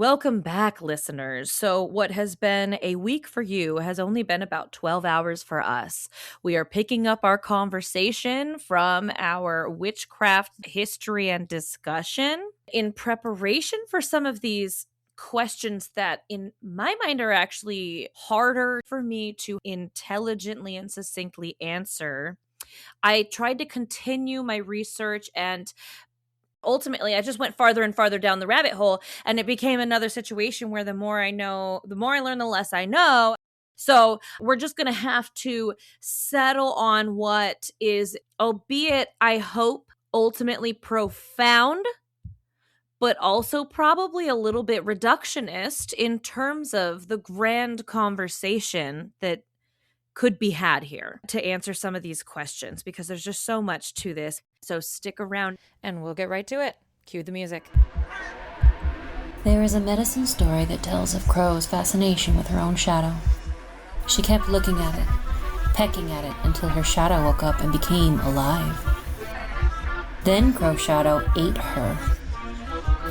Welcome back, listeners. So, what has been a week for you has only been about 12 hours for us. We are picking up our conversation from our witchcraft history and discussion in preparation for some of these questions that, in my mind, are actually harder for me to intelligently and succinctly answer. I tried to continue my research, and ultimately I just went farther and farther down the rabbit hole, and it became another situation where the more I know, the more I learn, the less I know. So we're just going to have to settle on what is, albeit I hope, ultimately profound, but also probably a little bit reductionist in terms of the grand conversation that could be had here to answer some of these questions, because there's just so much to this. So stick around and we'll get right to it. Cue the music. There is a medicine story that tells of Crow's fascination with her own shadow. She kept looking at it, pecking at it until her shadow woke up and became alive. Then Crow's shadow ate her.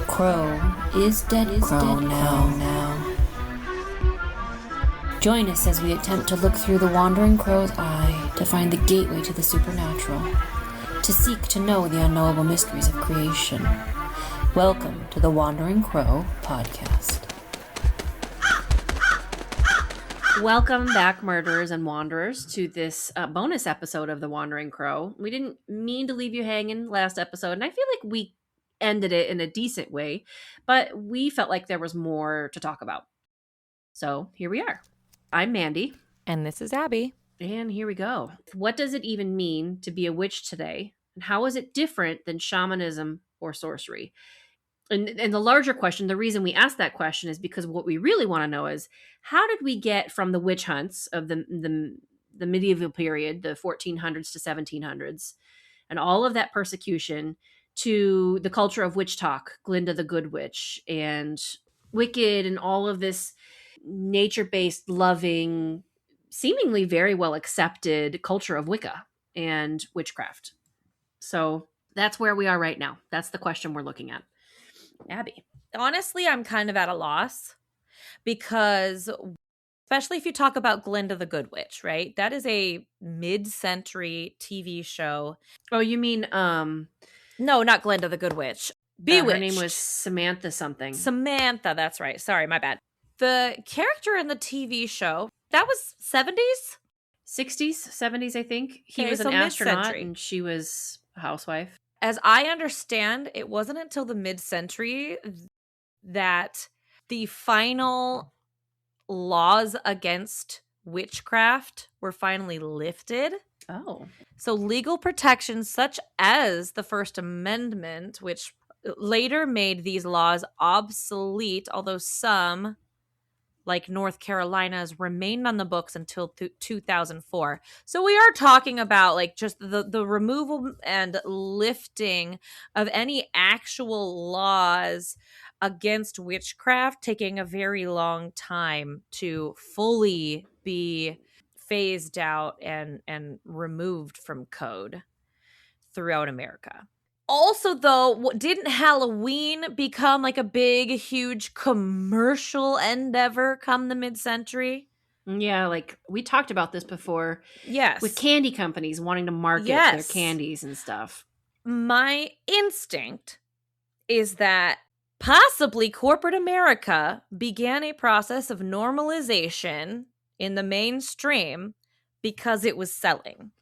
Crow is dead Crow now. Join us as we attempt to look through the wandering crow's eye to find the gateway to the supernatural, to seek to know the unknowable mysteries of creation. Welcome to the Wandering Crow podcast. Welcome back, murderers and wanderers, to this bonus episode of the Wandering Crow. We didn't mean to leave you hanging last episode, and I feel like we ended it in a decent way, but we felt like there was more to talk about. So here we are. I'm Mandy. And this is Abby. And here we go. What does it even mean to be a witch today? And how is it different than shamanism or sorcery? And the larger question, the reason we asked that question is because what we really want to know is, how did we get from the witch hunts of the medieval period, the 1400s to 1700s, and all of that persecution, to the culture of witch talk, Glinda the Good Witch, and Wicked, and all of this nature-based, loving, seemingly very well accepted culture of Wicca and witchcraft. So that's where we are right now. That's the question we're looking at. Abby. Honestly, I'm kind of at a loss, because especially if you talk about Glinda the Good Witch, right? That is a mid-century TV show. Oh, you mean no, not Glinda the Good Witch. Bewitched. Her name was Samantha something. Samantha, that's right. Sorry, my bad. The character in the TV show, that was 70s? 60s, 70s, I think. He Okay, was so an astronaut mid-century. and she was a housewife. As I understand, it wasn't until the mid-century that the final laws against witchcraft were finally lifted. Oh. So legal protections such as the First Amendment, which later made these laws obsolete, although some, like North Carolina's, remained on the books until 2004. So we are talking about like just the removal and lifting of any actual laws against witchcraft taking a very long time to fully be phased out and removed from code throughout America. Also, though, didn't Halloween become like a big, huge commercial endeavor come the mid-century? Yeah, like we talked about this before. Yes. With candy companies wanting to market their candies and stuff. My instinct is that possibly corporate America began a process of normalization in the mainstream because it was selling.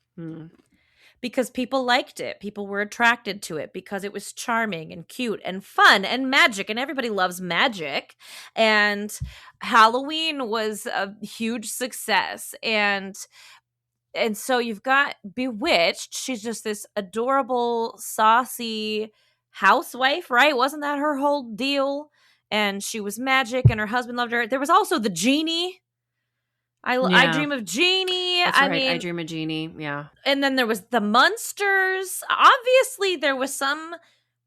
Because people liked it. People were attracted to it because it was charming and cute and fun and magic, and everybody loves magic. And Halloween was a huge success. And so you've got Bewitched. She's just this adorable, saucy housewife, right? Wasn't that her whole deal? And she was magic and her husband loved her. There was also the genie. I Dream of Jeannie. That's right. I Dream of Jeannie. Yeah. And then there was the Munsters. Obviously, there was some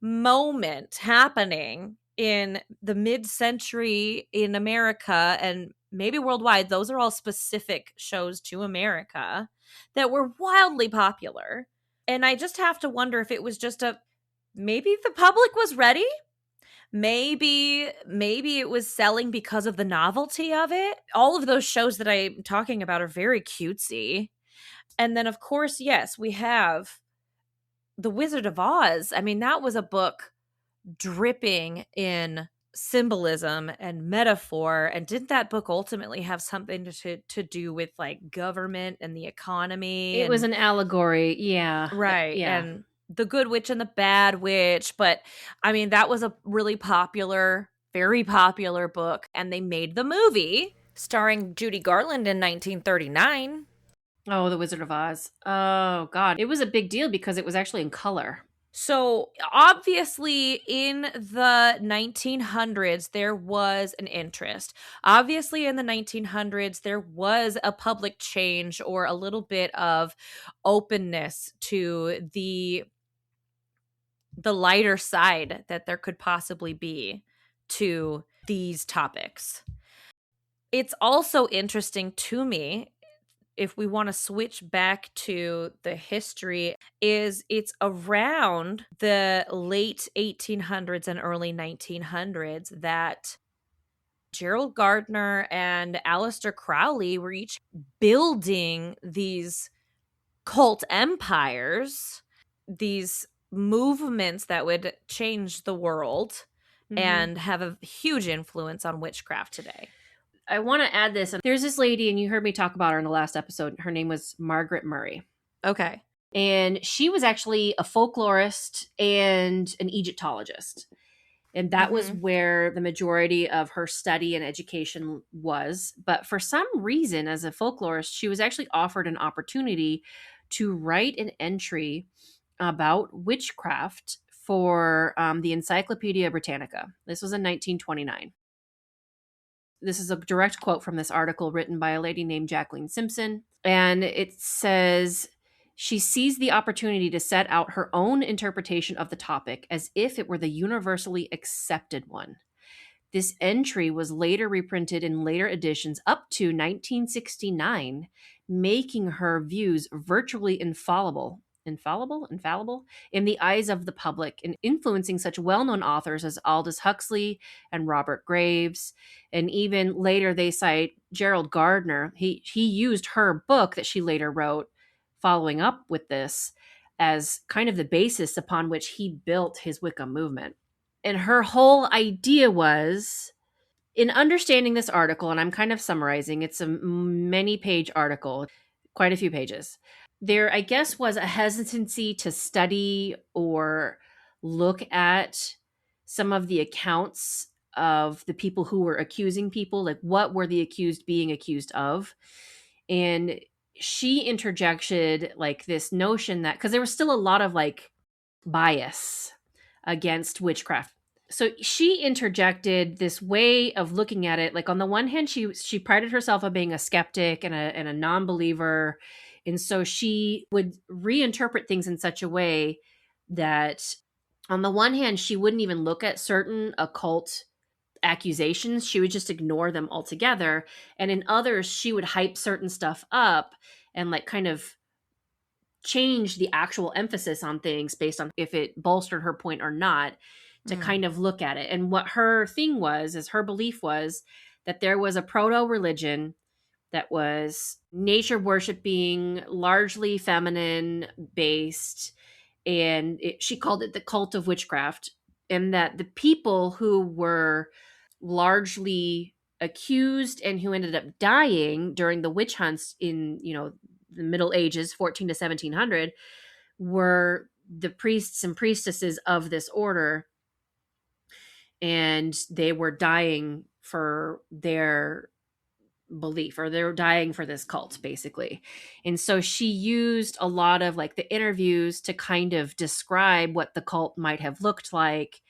moment happening in the mid-century in America and maybe worldwide. Those are all specific shows to America that were wildly popular. And I just have to wonder if it was just maybe the public was ready. Maybe it was selling because of the novelty of it. All of those shows that I'm talking about are very cutesy. And then, of course, yes, we have The Wizard of Oz. I mean, that was a book dripping in symbolism and metaphor. And didn't that book ultimately have something to do with like government and the economy? It was and an allegory. Yeah. Right. Yeah. And the good witch and the bad witch. But I mean, that was a really popular, very popular book. And they made the movie starring Judy Garland in 1939. Oh, The Wizard of Oz. Oh, God. It was a big deal because it was actually in color. So obviously in the 1900s, there was an interest. Obviously in the 1900s, there was a public change or a little bit of openness to the lighter side that there could possibly be to these topics. It's also interesting to me, if we want to switch back to the history, is it's around the late 1800s and early 1900s that Gerald Gardner and Aleister Crowley were each building these cult empires, these movements that would change the world and have a huge influence on witchcraft today. I want to add this. There's this lady, and you heard me talk about her in the last episode. Her name was Margaret Murray. Okay. And she was actually a folklorist and an Egyptologist. And that was where the majority of her study and education was. But for some reason, as a folklorist, she was actually offered an opportunity to write an entry about witchcraft for the Encyclopedia Britannica. This was in 1929. This is a direct quote from this article written by a lady named Jacqueline Simpson. And it says, she sees the opportunity to set out her own interpretation of the topic as if it were the universally accepted one. This entry was later reprinted in later editions up to 1969, making her views virtually infallible in the eyes of the public, and influencing such well-known authors as Aldous Huxley and Robert Graves. And even later they cite Gerald Gardner. He used her book that she later wrote following up with this as kind of the basis upon which he built his Wicca movement. And her whole idea was, in understanding this article, and I'm kind of summarizing, it's a many-page article, quite a few pages. There, I guess, was a hesitancy to study or look at some of the accounts of the people who were accusing people, like what were the accused being accused of. And she interjected like this notion that, because there was still a lot of like bias against witchcraft. So she interjected this way of looking at it. Like on the one hand, she prided herself on being a skeptic and a non-believer. And so she would reinterpret things in such a way that on the one hand, she wouldn't even look at certain occult accusations. She would just ignore them altogether. And in others, she would hype certain stuff up and like kind of change the actual emphasis on things based on if it bolstered her point or not, to kind of look at it. And what her thing was, is her belief was that there was a proto-religion that was nature worshiping, largely feminine based, and she called it the cult of witchcraft. And that the people who were largely accused and who ended up dying during the witch hunts in, the Middle Ages, 14 to 1700, were the priests and priestesses of this order. And they were dying for their belief, or they were dying for this cult, basically. And so she used a lot of like the interviews to kind of describe what the cult might have looked like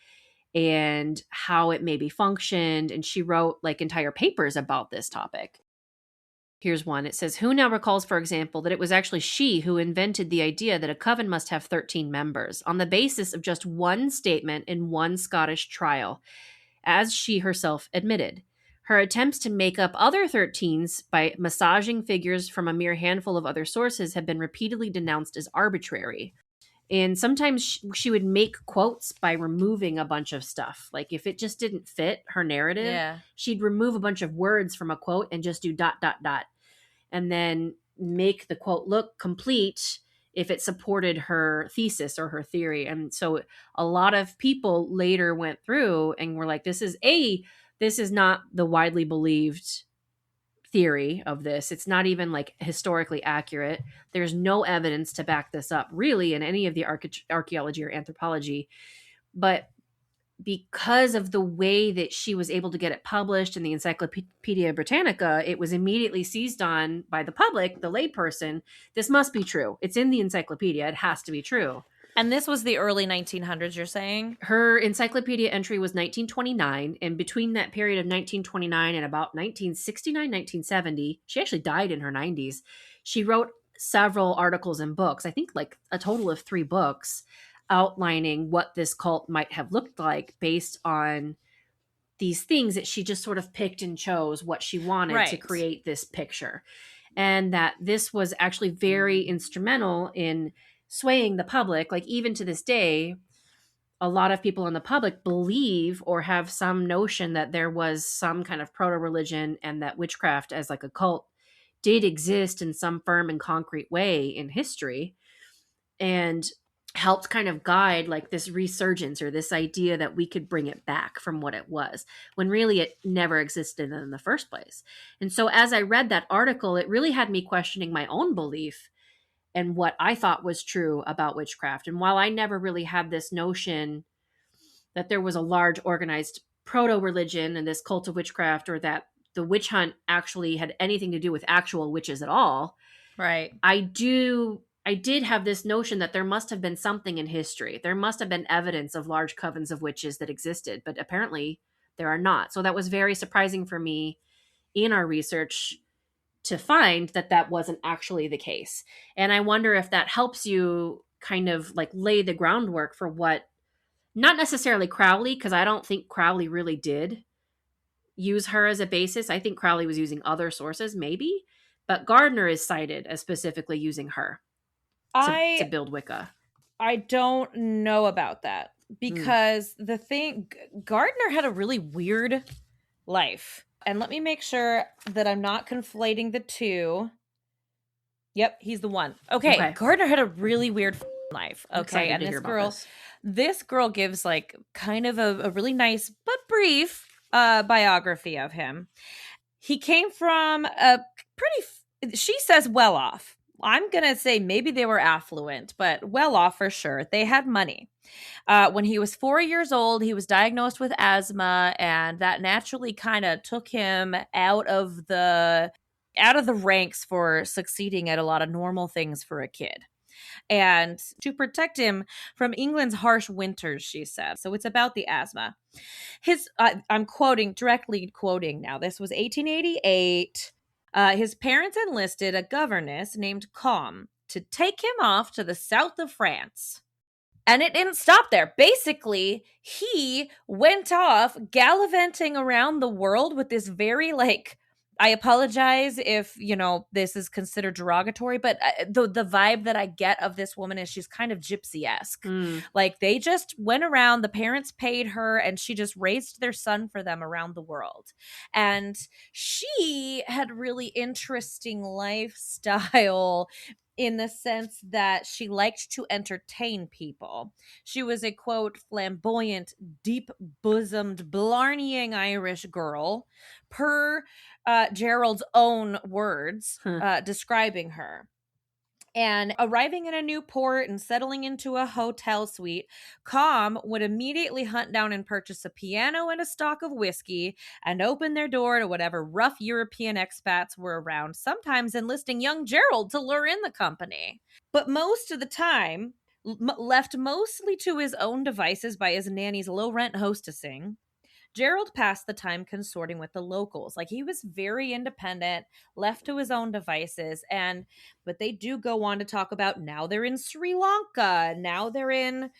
and how it maybe functioned. And she wrote like entire papers about this topic. Here's one. It says, who now recalls, for example, that it was actually she who invented the idea that a coven must have 13 members on the basis of just one statement in one Scottish trial, as she herself admitted. Her attempts to make up other 13s by massaging figures from a mere handful of other sources have been repeatedly denounced as arbitrary. And sometimes she would make quotes by removing a bunch of stuff. Like if it just didn't fit her narrative, she'd remove a bunch of words from a quote and just do ... and then make the quote look complete if it supported her thesis or her theory. And so a lot of people later went through and were like, this is not the widely believed theory of this. It's not even like historically accurate. There's no evidence to back this up really in any of the archaeology or anthropology. But because of the way that she was able to get it published in the Encyclopedia Britannica, it was immediately seized on by the public, the layperson. This must be true. It's in the encyclopedia. It has to be true. And this was the early 1900s, you're saying? Her encyclopedia entry was 1929, and between that period of 1929 and about 1969, 1970, she actually died in her 90s. She wrote several articles and books, I think like a total of 3 books, outlining what this cult might have looked like based on these things that she just sort of picked and chose what she wanted to create this picture. And that this was actually very instrumental in swaying the public. Like even to this day, a lot of people in the public believe or have some notion that there was some kind of proto-religion and that witchcraft as like a cult did exist in some firm and concrete way in history, and helped kind of guide like this resurgence or this idea that we could bring it back from what it was, when really it never existed in the first place. And so as I read that article, it really had me questioning my own belief and what I thought was true about witchcraft. And while I never really had this notion that there was a large organized proto-religion and this cult of witchcraft, or that the witch hunt actually had anything to do with actual witches at all, right? I did have this notion that there must have been something in history. There must have been evidence of large covens of witches that existed, but apparently there are not. So that was very surprising for me in our research to find that that wasn't actually the case. And I wonder if that helps you kind of like lay the groundwork for what, not necessarily Crowley, because I don't think Crowley really did use her as a basis. I think Crowley was using other sources maybe, but Gardner is cited as specifically using her to build Wicca. I don't know about that, because the thing, Gardner had a really weird life. And let me make sure that I'm not conflating the two. Yep, he's the one. Okay. Gardner had a really weird life. Okay, and this girl gives like kind of a really nice but brief biography of him. He came from a pretty, she says, well off. I'm going to say maybe they were affluent, but well off for sure. They had money. When he was 4 years old, he was diagnosed with asthma, and that naturally kind of took him out of the ranks for succeeding at a lot of normal things for a kid. And to protect him from England's harsh winters, she said. So it's about the asthma. I'm directly quoting now. This was 1888. His parents enlisted a governess named Com to take him off to the south of France. And it didn't stop there. Basically, he went off gallivanting around the world with this very, like, I apologize if, this is considered derogatory, but the vibe that I get of this woman is she's kind of gypsy-esque. Like, they just went around, the parents paid her, and she just raised their son for them around the world. And she had really interesting lifestyle in the sense that she liked to entertain people. She was a, quote, flamboyant, deep-bosomed, blarneying Irish girl, per Gerald's own words, describing her. And arriving in a new port and settling into a hotel suite, Com would immediately hunt down and purchase a piano and a stock of whiskey and open their door to whatever rough European expats were around, sometimes enlisting young Gerald to lure in the company. But most of the time, left mostly to his own devices by his nanny's low-rent hostessing, Gerald passed the time consorting with the locals. Like, he was very independent, left to his own devices. But they do go on to talk about now they're in Sri Lanka, now they're in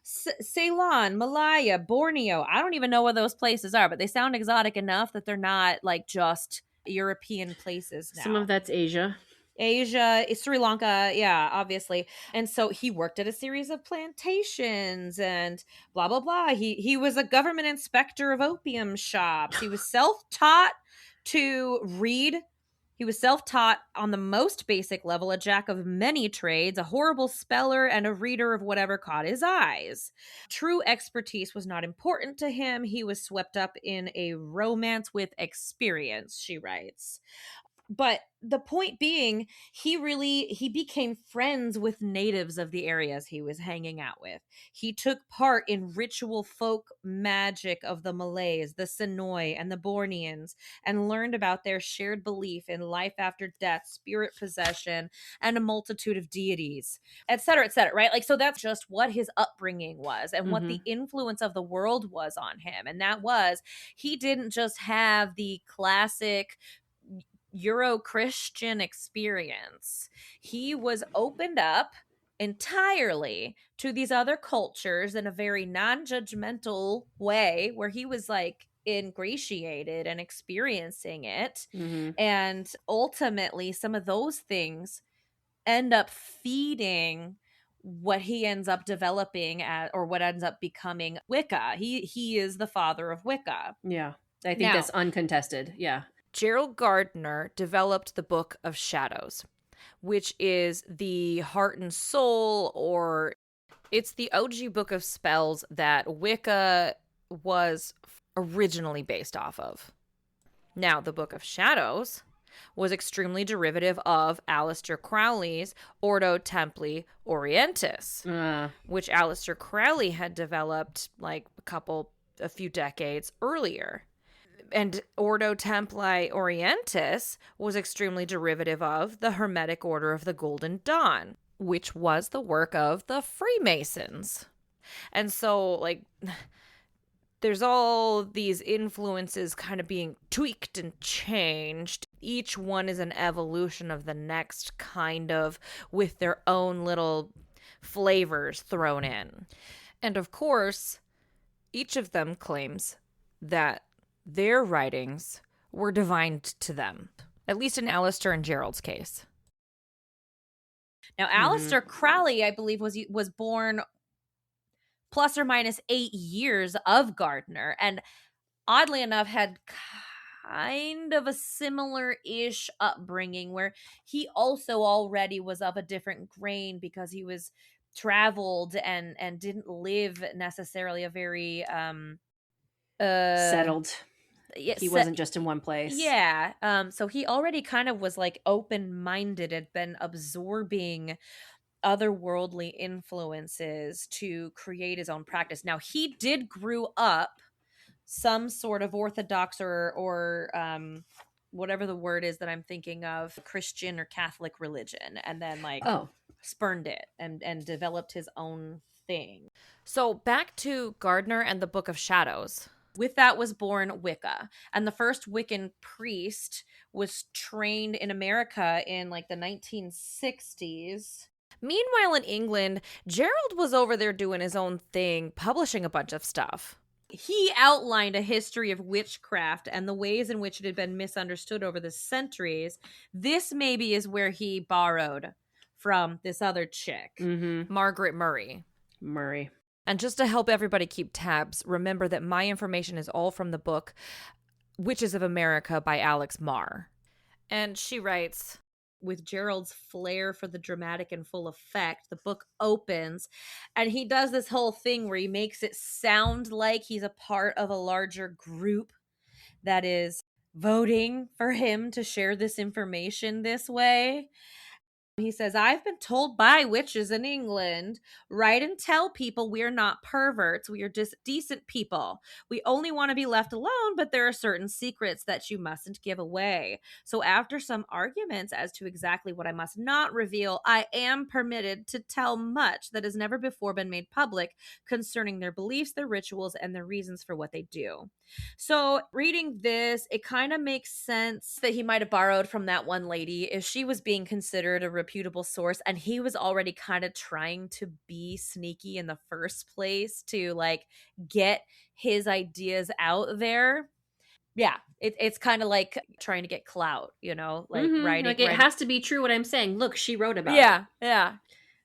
Ceylon, Malaya, Borneo. I don't even know where those places are, but they sound exotic enough that they're not like just European places now. Some of that's Asia. Asia, Sri Lanka, yeah, obviously. And so he worked at a series of plantations and blah blah blah. He was a government inspector of opium shops. He was self-taught to read. He was self-taught on the most basic level, a jack of many trades, a horrible speller, and a reader of whatever caught his eyes. True expertise was not important to him. He was swept up in a romance with experience, she writes. But the point being, he became friends with natives of the areas he was hanging out with. He took part in ritual folk magic of the Malays, the Sonoy, and the Borneans, and learned about their shared belief in life after death, spirit possession, and a multitude of deities, et cetera, right? Like, so that's just what his upbringing was and what the influence of the world was on him. And that was, he didn't just have the classic Euro-Christian experience. He was opened up entirely to these other cultures in a very non-judgmental way, where he was like ingratiated and experiencing it. And ultimately, some of those things end up feeding what he ends up developing at, or what ends up becoming Wicca. He is the father of Wicca. Yeah. I think Now, that's uncontested. Yeah. Gerald Gardner developed the Book of Shadows, which is the heart and soul, or it's the OG book of spells that Wicca was originally based off of. Now, the Book of Shadows was extremely derivative of Aleister Crowley's Ordo Templi Orientis, which Aleister Crowley had developed like a few decades earlier. And Ordo Templi Orientis was extremely derivative of the Hermetic Order of the Golden Dawn, which was the work of the Freemasons. And so, like, there's all these influences kind of being tweaked and changed. Each one is an evolution of the next, kind of, with their own little flavors thrown in. And of course, each of them claims that their writings were divine to them, at least in Aleister and Gerald's case. Now, Aleister Crowley, I believe, was born plus or minus 8 years of Gardner, and oddly enough had kind of a similar-ish upbringing, where he also already was of a different grain because he was traveled and didn't live necessarily a very settled. He wasn't just in one place. Yeah. So he already kind of was like open-minded, had been absorbing otherworldly influences to create his own practice. Now, he did grow up some sort of Orthodox or whatever the word is that I'm thinking of, Christian or Catholic religion, and then spurned it and developed his own thing. So back to Gardner and the Book of Shadows. With that was born Wicca, and the first Wiccan priest was trained in America in like the 1960s. Meanwhile, in England, Gerald was over there doing his own thing, publishing a bunch of stuff. He outlined a history of witchcraft and the ways in which it had been misunderstood over the centuries. This maybe is where he borrowed from this other chick, Margaret Murray. And just to help everybody keep tabs, remember that my information is all from the book Witches of America by Alex Marr. And she writes, with Gerald's flair for the dramatic and full effect, the book opens, and he does this whole thing where he makes it sound like he's a part of a larger group that is voting for him to share this information this way. He says, I've been told by witches in England, write and tell people we're not perverts. We are just decent people. We only want to be left alone, but there are certain secrets that you mustn't give away. So after some arguments as to exactly what I must not reveal, I am permitted to tell much that has never before been made public concerning their beliefs, their rituals, and their reasons for what they do. So reading this, it kind of makes sense that he might have borrowed from that one lady if she was being considered a reputable source, and he was already kind of trying to be sneaky in the first place to like get his ideas out there. Yeah, it's kind of like trying to get clout, like Like it has to be true what I'm saying. Look, she wrote about it. Yeah.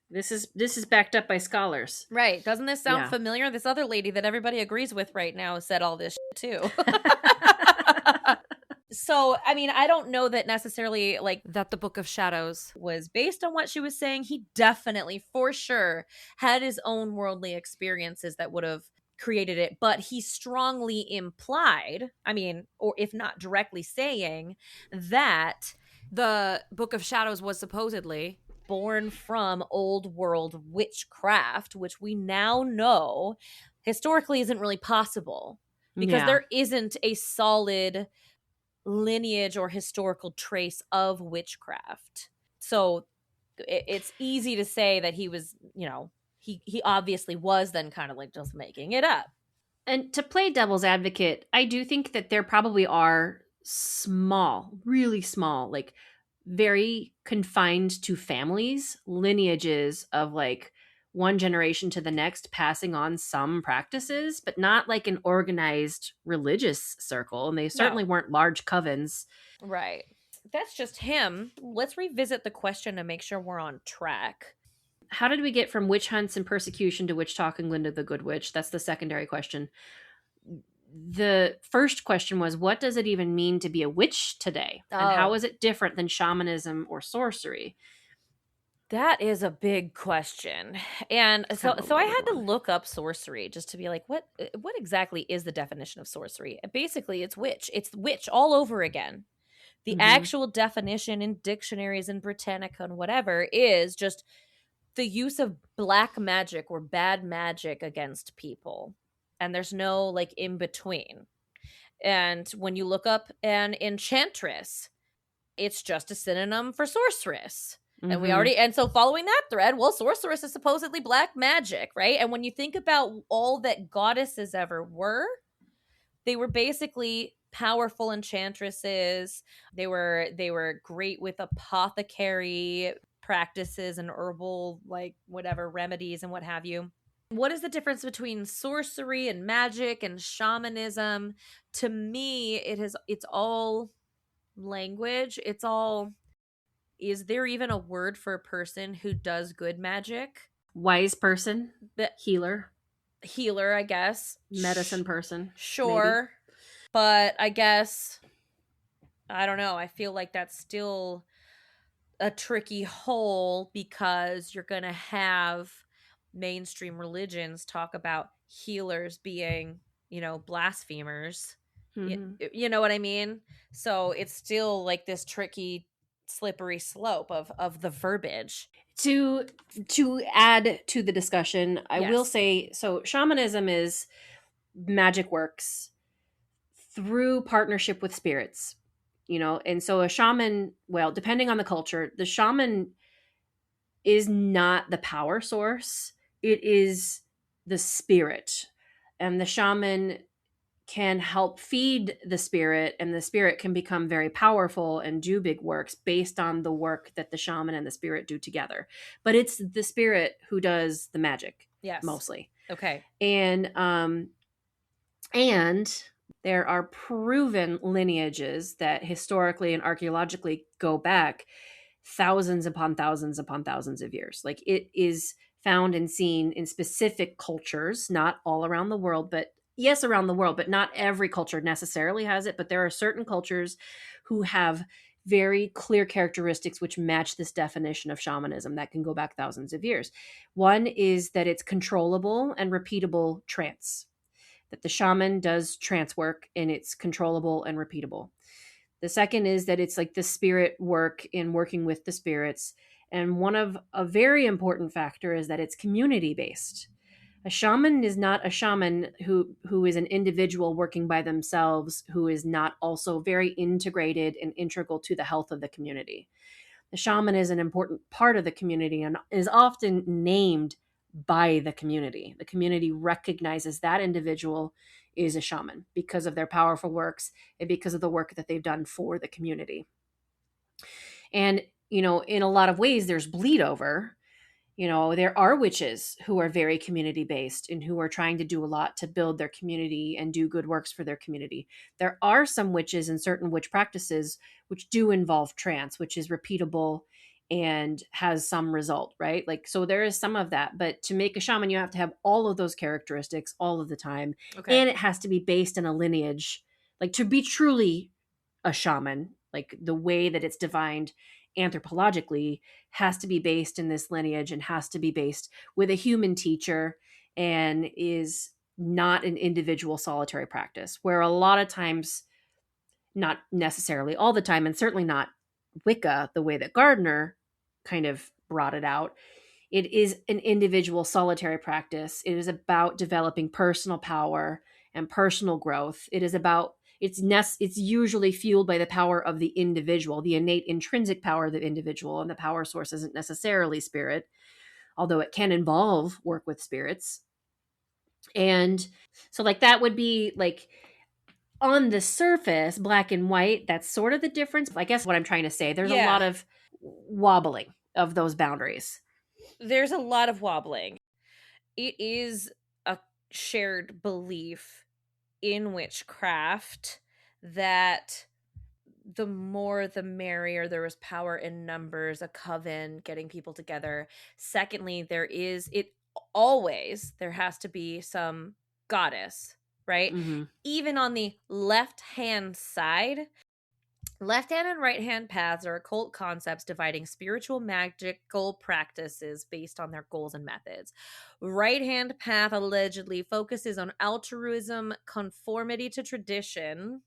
This is backed up by scholars. Right. Doesn't this sound Yeah. familiar? This other lady that everybody agrees with right now said all this too. So, I mean, I don't know that necessarily like that the Book of Shadows was based on what she was saying. He definitely, for sure, had his own worldly experiences that would have created it, but he strongly implied, I mean, or if not directly saying, that the Book of Shadows was supposedly born from old world witchcraft, which we now know historically isn't really possible because there isn't a solid lineage or historical trace of witchcraft. So it's easy to say that he was, he obviously was then kind of like just making it up. And to play devil's advocate, I do think that there probably are small, really small, like very confined to families, lineages of like one generation to the next passing on some practices, but not like an organized religious circle. And they certainly weren't large covens. Right. That's just him. Let's revisit the question to make sure we're on track. How did we get from witch hunts and persecution to witch talk and Glinda the Good Witch? That's the secondary question. The first question was, what does it even mean to be a witch today? And how is it different than shamanism or sorcery? That is a big question. And so I had to look up sorcery just to be like, what exactly is the definition of sorcery? Basically, it's witch. It's witch all over again. The actual definition in dictionaries and Britannica and whatever is just the use of black magic or bad magic against people. And there's no like in between. And when you look up an enchantress, it's just a synonym for sorceress. And we already, and so following that thread, well, sorceress is supposedly black magic, right? And when you think about all that goddesses ever were, they were basically powerful enchantresses. They were great with apothecary practices and herbal, like whatever remedies and what have you. What is the difference between sorcery and magic and shamanism? To me, it's all language. It's all, is there even a word for a person who does good magic? Wise person, healer, I guess. Medicine person, sure. Maybe. But I guess, I don't know. I feel like that's still a tricky hole because you're going to have mainstream religions talk about healers being, blasphemers. You know what I mean? So it's still like this tricky, slippery slope of the verbiage. To add to the discussion, I will say, so shamanism is magic works through partnership with spirits, and so a shaman, well, depending on the culture, the shaman is not the power source. It is the spirit, and the shaman can help feed the spirit, and the spirit can become very powerful and do big works based on the work that the shaman and the spirit do together. But it's the spirit who does the magic, mostly. Okay. And there are proven lineages that historically and archaeologically go back thousands upon thousands upon thousands of years. Like, it is found and seen in specific cultures, not all around the world, but yes, around the world, but not every culture necessarily has it. But there are certain cultures who have very clear characteristics which match this definition of shamanism that can go back thousands of years. One is that it's controllable and repeatable trance, that the shaman does trance work and it's controllable and repeatable. The second is that it's like the spirit work in working with the spirits. And one of a very important factor is that it's community based. A shaman is not a shaman who is an individual working by themselves, who is not also very integrated and integral to the health of the community. The shaman is an important part of the community and is often named by the community. The community recognizes that individual is a shaman because of their powerful works and because of the work that they've done for the community. And, in a lot of ways, there's bleed over. There are witches who are very community based and who are trying to do a lot to build their community and do good works for their community. There are some witches and certain witch practices which do involve trance, which is repeatable and has some result, right? Like, so there is some of that. But to make a shaman, you have to have all of those characteristics all of the time. Okay. And it has to be based in a lineage. Like, to be truly a shaman, like the way that it's defined anthropologically, has to be based in this lineage and has to be based with a human teacher and is not an individual solitary practice, where a lot of times, not necessarily all the time, and certainly not Wicca, the way that Gardner kind of brought it out, it is an individual solitary practice. It is about developing personal power and personal growth. It is about it's usually fueled by the power of the individual, the innate intrinsic power of the individual, and the power source isn't necessarily spirit, although it can involve work with spirits. And so like that would be like on the surface, black and white, that's sort of the difference. I guess what I'm trying to say, there's a lot of wobbling of those boundaries. There's a lot of wobbling. It is a shared belief in witchcraft that the more the merrier. There was power in numbers, a coven, getting people together. Secondly, there has to be some goddess, right? Mm-hmm. Even on the left-hand side, left hand and right hand paths are occult concepts dividing spiritual magical practices based on their goals and methods. Right hand path allegedly focuses on altruism, conformity to tradition,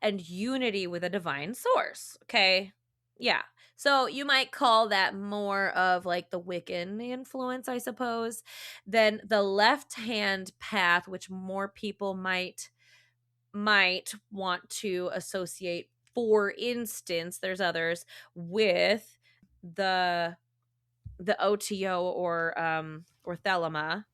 and unity with a divine source. Okay. Yeah. So you might call that more of like the Wiccan influence, I suppose, than the left hand path, which more people might want to associate. For instance, there's others with the OTO or Thelema,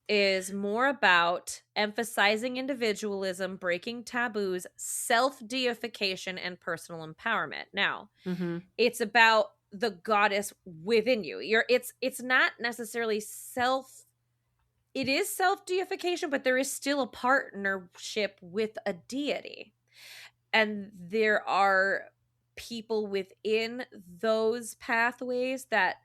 is more about emphasizing individualism, breaking taboos, self-deification, and personal empowerment. Now, it's about the goddess within you. It's not necessarily it is self-deification, but there is still a partnership with a deity. And there are people within those pathways that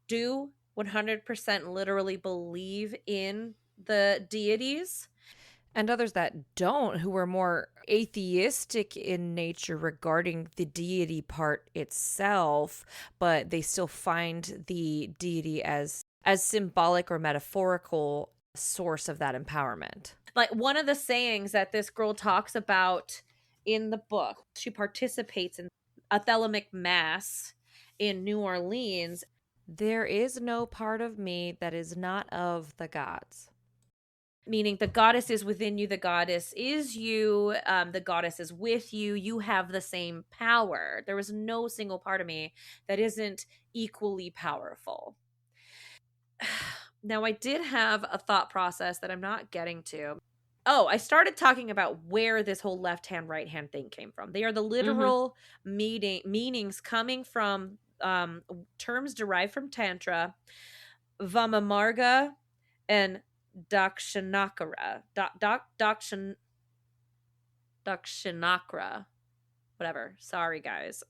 do 100% literally believe in the deities, and others that don't, who are more atheistic in nature regarding the deity part itself, but they still find the deity as symbolic or metaphorical source of that empowerment. Like one of the sayings that this girl talks about in the book, she participates in a Thelemic mass in New Orleans. There is no part of me that is not of the gods. Meaning the goddess is within you, the goddess is you, the goddess is with you, you have the same power. There was no single part of me that isn't equally powerful. Now, I did have a thought process that I'm not getting to. Oh, I started talking about where this whole left hand, right hand thing came from. They are the literal meanings coming from terms derived from Tantra, Vamamarga, and Dakshinakara. Dakshinakara. Whatever. Sorry, guys.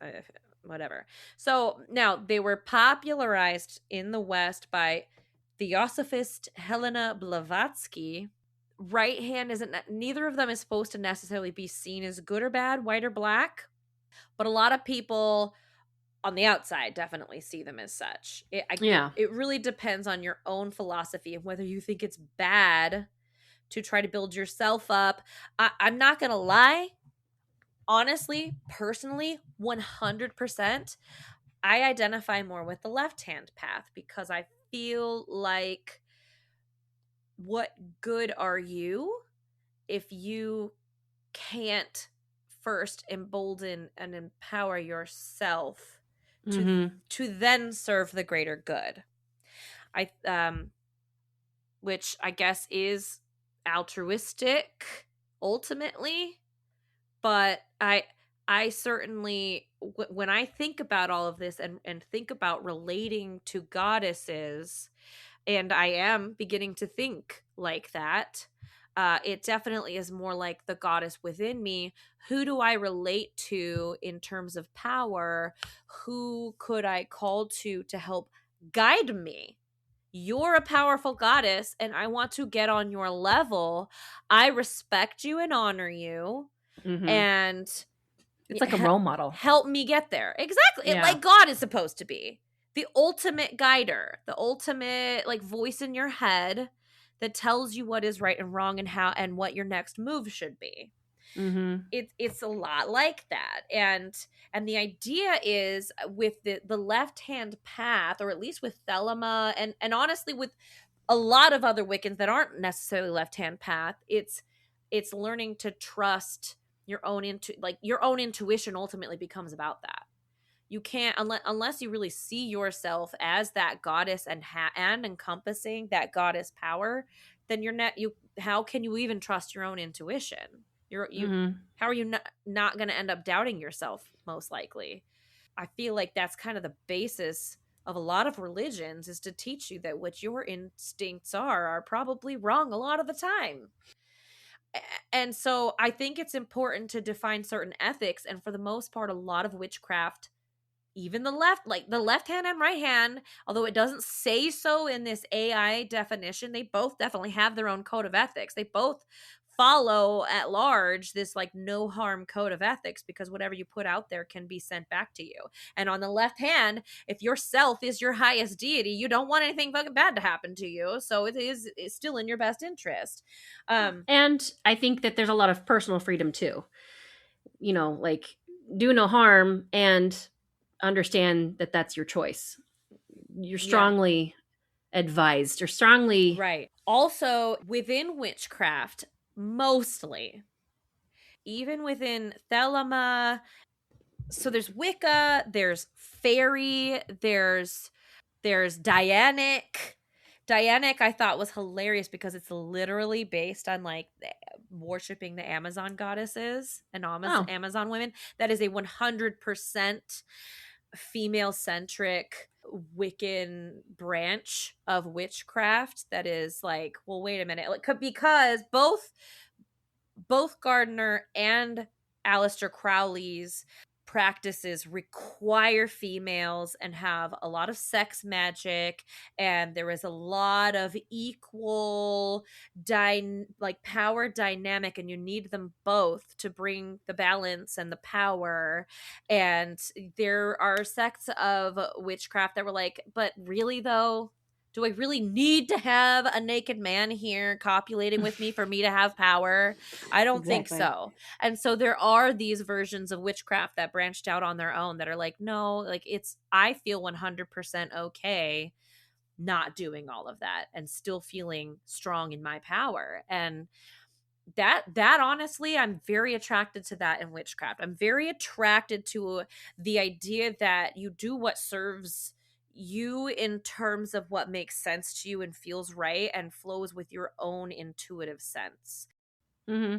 Whatever. So now they were popularized in the West by Theosophist Helena Blavatsky. Right hand isn't, neither of them is supposed to necessarily be seen as good or bad, white or black, but a lot of people on the outside definitely see them as such. It really depends on your own philosophy and whether you think it's bad to try to build yourself up. I'm not gonna lie, honestly, personally, 100%, I identify more with the left-hand path because I feel like, what good are you if you can't first embolden and empower yourself to then serve the greater good? Which I guess is altruistic ultimately, but I certainly when I think about all of this and think about relating to goddesses, and I am beginning to think like that, it definitely is more like the goddess within me. Who do I relate to in terms of power? Who could I call to help guide me? You're a powerful goddess, and I want to get on your level. I respect you and honor you, Mm-hmm. and It's like a role model. help me get there. Exactly. Yeah. Like God is supposed to be the ultimate guider, the ultimate like voice in your head that tells you what is right and wrong and how and what your next move should be. Mm-hmm. It's a lot like that. And the idea is with the left hand path, or at least with Thelema, and honestly with a lot of other Wiccans that aren't necessarily left hand path, it's learning to trust your own your own intuition ultimately becomes about that. You can't, unless you really see yourself as that goddess and encompassing that goddess power, then you're not you how can you even trust your own intuition? Mm-hmm. How are you not going to end up doubting yourself, most likely? I feel like that's kind of the basis of a lot of religions, is to teach you that what your instincts are probably wrong a lot of the time. And so I think it's important to define certain ethics, and for the most part a lot of witchcraft, even the left hand and right hand, although it doesn't say so in this AI definition, they both definitely have their own code of ethics. They both follow at large this like no harm code of ethics, because whatever you put out there can be sent back to you. And on the left hand, if yourself is your highest deity, you don't want anything fucking bad to happen to you, so it's still in your best interest. And I think that there's a lot of personal freedom too. Like do no harm and understand that that's your choice. You're strongly advised or strongly right. Also, within witchcraft, mostly, even within Thelema, so there's Wicca, there's fairy, there's Dianic. Dianic I thought was hilarious because it's literally based on like worshiping the Amazon goddesses and Amazon women. That is a 100% female centric Wiccan branch of witchcraft that is like, well, wait a minute, like, because both Gardner and Aleister Crowley's practices require females and have a lot of sex magic, and there is a lot of equal power dynamic, and you need them both to bring the balance and the power. And there are sects of witchcraft that were like, but really though, do I really need to have a naked man here copulating with me for me to have power? I don't think so. And so there are these versions of witchcraft that branched out on their own that are like, no, like I feel 100% okay not doing all of that and still feeling strong in my power. And that honestly, I'm very attracted to that in witchcraft. I'm very attracted to the idea that you do what serves you in terms of what makes sense to you and feels right and flows with your own intuitive sense. Mm-hmm.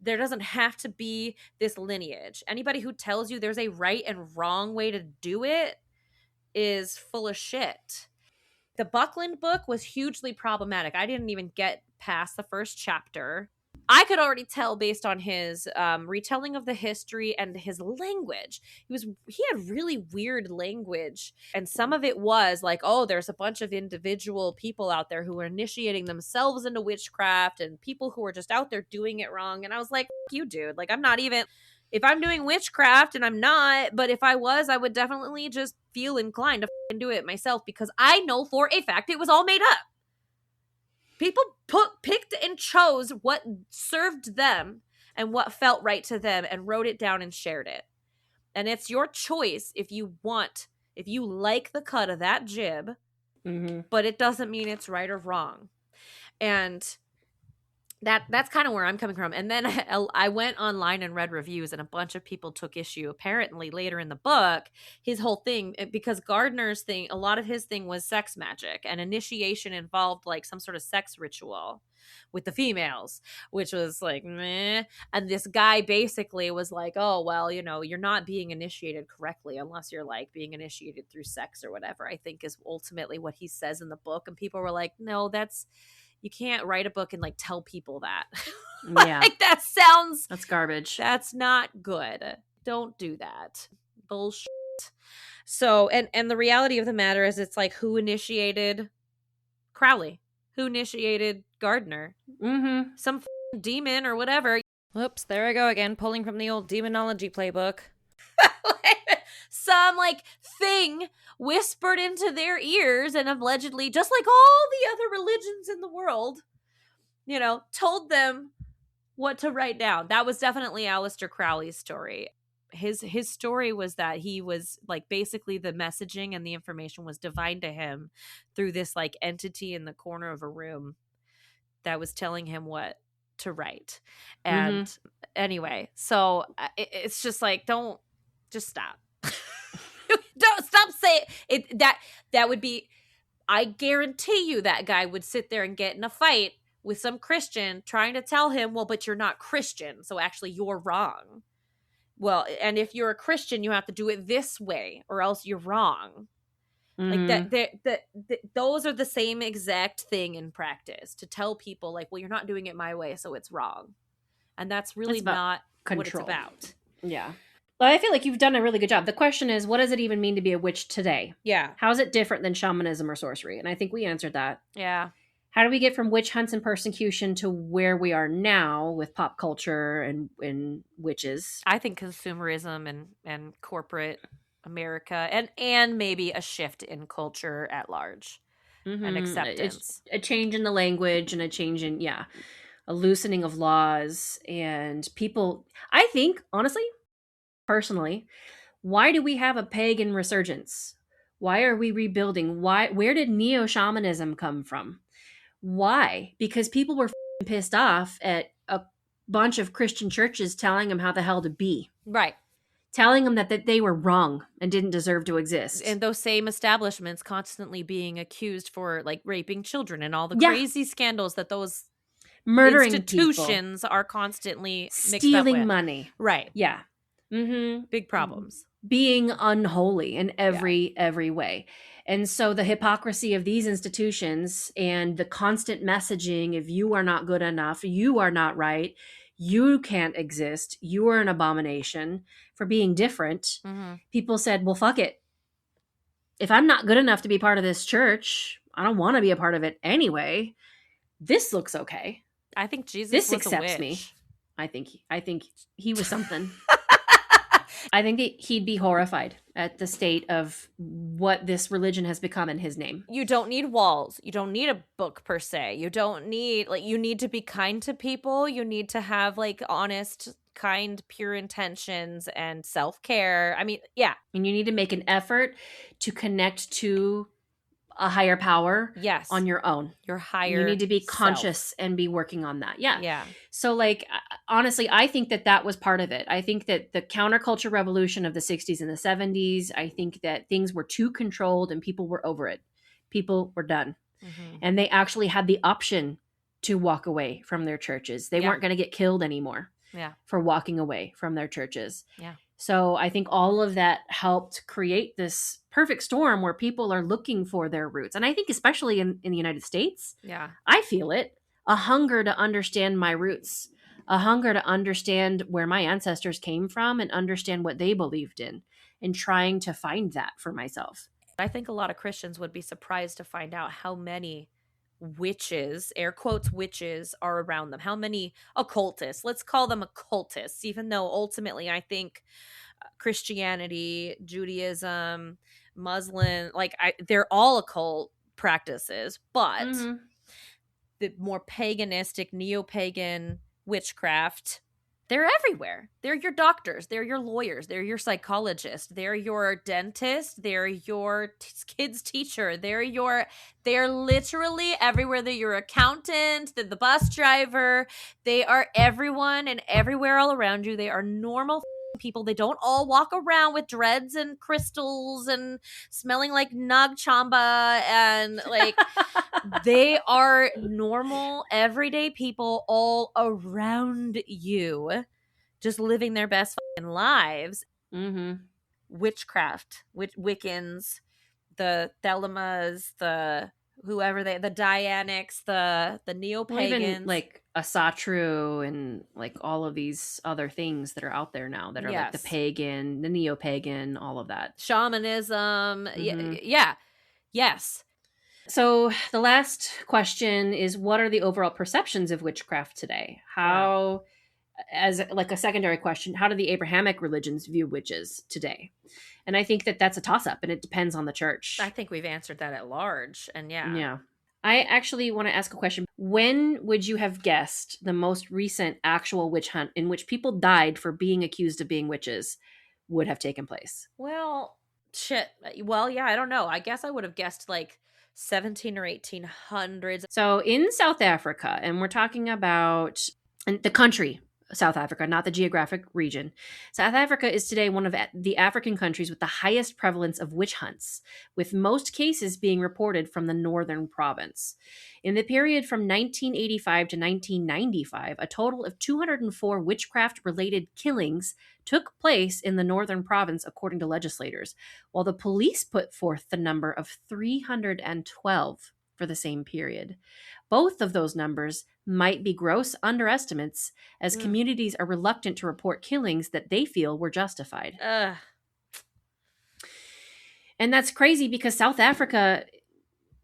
There doesn't have to be this lineage. Anybody who tells you there's a right and wrong way to do it is full of shit. The Buckland book was hugely problematic. I didn't even get past the first chapter. I could already tell based on his retelling of the history and his language. He had really weird language, and some of it was like, oh, there's a bunch of individual people out there who are initiating themselves into witchcraft, and people who are just out there doing it wrong. And I was like, fuck you, dude. Like, I'm not even, if I'm doing witchcraft, and I'm not, but if I was, I would definitely just feel inclined to do it myself, because I know for a fact it was all made up. People picked and chose what served them and what felt right to them and wrote it down and shared it. And it's your choice if you like the cut of that jib, mm-hmm. but it doesn't mean it's right or wrong. And that's kind of where I'm coming from. And then I went online and read reviews, and a bunch of people took issue. Apparently later in the book, his whole thing, because Gardner's thing, a lot of his thing was sex magic, and initiation involved like some sort of sex ritual. with the females, which was like, meh. And this guy basically was like, oh, well, you're not being initiated correctly unless you're like being initiated through sex or whatever, I think is ultimately what he says in the book. And people were like, no, you can't write a book and like tell people that. Yeah. Like that's garbage. That's not good. Don't do that. Bullshit. So, and the reality of the matter is it's like, who initiated Crowley? Who initiated Gardner? Mm-hmm. Some demon or whatever. Whoops, there I go again, pulling from the old demonology playbook. Some like thing whispered into their ears and allegedly, just like all the other religions in the world, told them what to write down. That was definitely Aleister Crowley's story. His story was that he was like, basically the messaging and the information was divine to him through this like entity in the corner of a room that was telling him what to write. And anyway, so it's just like, just stop. Don't stop saying it. That would be, I guarantee you that guy would sit there and get in a fight with some Christian trying to tell him, well, but you're not Christian, so actually you're wrong. Well, and if you're a Christian, you have to do it this way or else you're wrong. Like that those are the same exact thing in practice, to tell people like, well, you're not doing it my way, so it's wrong. And that's really not what it's about. Yeah. Well, I feel like you've done a really good job. The question is, what does it even mean to be a witch today? Yeah. How is it different than shamanism or sorcery? And I think we answered that. Yeah. How do we get from witch hunts and persecution to where we are now with pop culture and witches? I think consumerism and corporate America and maybe a shift in culture at large and acceptance. It's a change in the language and a change in, a loosening of laws. And people, I think, honestly, personally, why do we have a pagan resurgence? Why are we rebuilding? Where did neo-shamanism come from? Why? Because people were pissed off at a bunch of Christian churches telling them how the hell to be. Right. Telling them that they were wrong and didn't deserve to exist. And those same establishments constantly being accused for like raping children and all the crazy scandals that those murdering institutions are constantly mixed up stealing with. money. Right. Yeah. Mm-hmm. Big problems. Being unholy in every way. And so the hypocrisy of these institutions and the constant messaging, if you are not good enough, you are not right, you can't exist, you are an abomination for being different. People said, well, fuck it. If I'm not good enough to be part of this church, I don't want to be a part of it anyway. This looks okay. I think Jesus this was accepts a witch. me. I think he was something. I think that he'd be horrified at the state of what this religion has become in his name. You don't need walls. You don't need a book per se. You don't need, you need to be kind to people. You need to have honest, kind, pure intentions and self-care. I mean, yeah. And you need to make an effort to connect to a higher power on your own. Your higher You need to be conscious self. and be working on that. Yeah. Yeah. So honestly, I think that was part of it. I think that the counterculture revolution of the 60s and the 70s, I think that things were too controlled and people were over it. People were done. And they actually had the option to walk away from their churches. They weren't going to get killed anymore for walking away from their churches. Yeah. So I think all of that helped create this perfect storm where people are looking for their roots. And I think especially in the United States, I feel it, a hunger to understand my roots, a hunger to understand where my ancestors came from and understand what they believed in and trying to find that for myself. I think a lot of Christians would be surprised to find out how many witches, air quotes witches, are around them. How many occultists, let's call them occultists, even though ultimately I think Christianity, Judaism, Muslim, they're all occult practices, but the more paganistic, neo-pagan witchcraft, they're everywhere. They're your doctors. They're your lawyers. They're your psychologists. They're your dentist. They're your kid's teacher. They're literally everywhere. They're your accountant. They're the bus driver. They are everyone and everywhere all around you. They are normal people. They don't all walk around with dreads and crystals and smelling like Nag Chamba, and like they are normal, everyday people all around you, just living their best fucking lives. Mm-hmm. Witchcraft, Wiccans, the Thelamas, the whoever the Dianics, the neo-pagans. Well, even like Asatru and like all of these other things that are out there now that are like the pagan, the neo-pagan, all of that. Shamanism. Mm-hmm. Yeah. Yes. So the last question is, what are the overall perceptions of witchcraft today? How, as like a secondary question, how do the Abrahamic religions view witches today? And I think that that's a toss-up, and it depends on the church. I think we've answered that at large, and yeah. I actually want to ask a question. When would you have guessed the most recent actual witch hunt in which people died for being accused of being witches would have taken place? Well, shit. Well, yeah, I don't know. I guess I would have guessed like 17 or 1800s. So in South Africa, and we're talking about the country, South Africa, not the geographic region. South Africa is today one of the African countries with the highest prevalence of witch hunts, with most cases being reported from the northern province. In the period from 1985 to 1995, a total of 204 witchcraft-related killings took place in the northern province, according to legislators, while the police put forth the number of 312 for the same period. Both of those numbers might be gross underestimates, as communities are reluctant to report killings that they feel were justified. And that's crazy because South Africa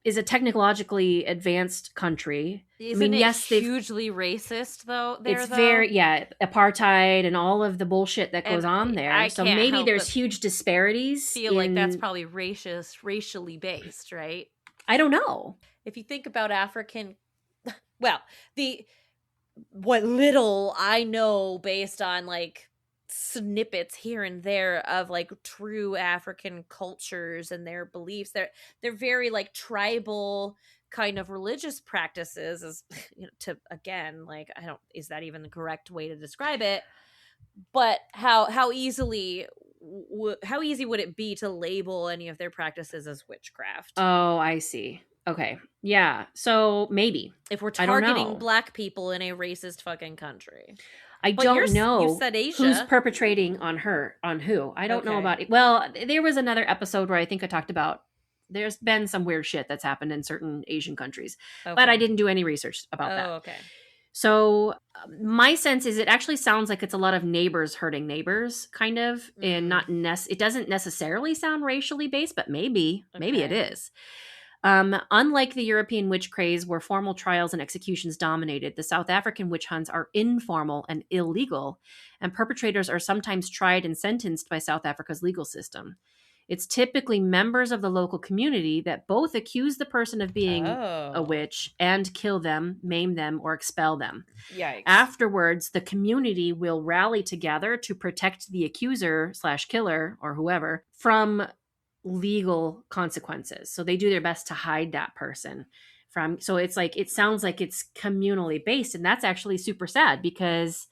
is a technologically advanced country. Isn't it hugely racist, though? Very, apartheid and all of the bullshit that goes on there. So maybe there's huge disparities. Feel like that's probably racially based, right? I don't know. If you think about African, well, what little I know based on like snippets here and there of like true African cultures and their beliefs, they're very like tribal kind of religious practices, as to again, like is that even the correct way to describe it? But how easy would it be to label any of their practices as witchcraft? Oh, I see. Okay. Yeah. So maybe. If we're targeting black people in a racist fucking country. I don't know you said Asia. Who's perpetrating on who. I don't know about it. Well, there was another episode where I think I talked about there's been some weird shit that's happened in certain Asian countries. But I didn't do any research about that. Okay. So my sense is it actually sounds like it's a lot of neighbors hurting neighbors, kind of, and not it doesn't necessarily sound racially based, but maybe it is. Unlike the European witch craze, where formal trials and executions dominated, the South African witch hunts are informal and illegal, and perpetrators are sometimes tried and sentenced by South Africa's legal system. It's typically members of the local community that both accuse the person of being a witch and kill them, maim them, or expel them. Yikes. Afterwards, the community will rally together to protect the accuser/killer or whoever from legal consequences. So they do their best to hide that person from. So it's like, it sounds like it's communally based. And that's actually super sad because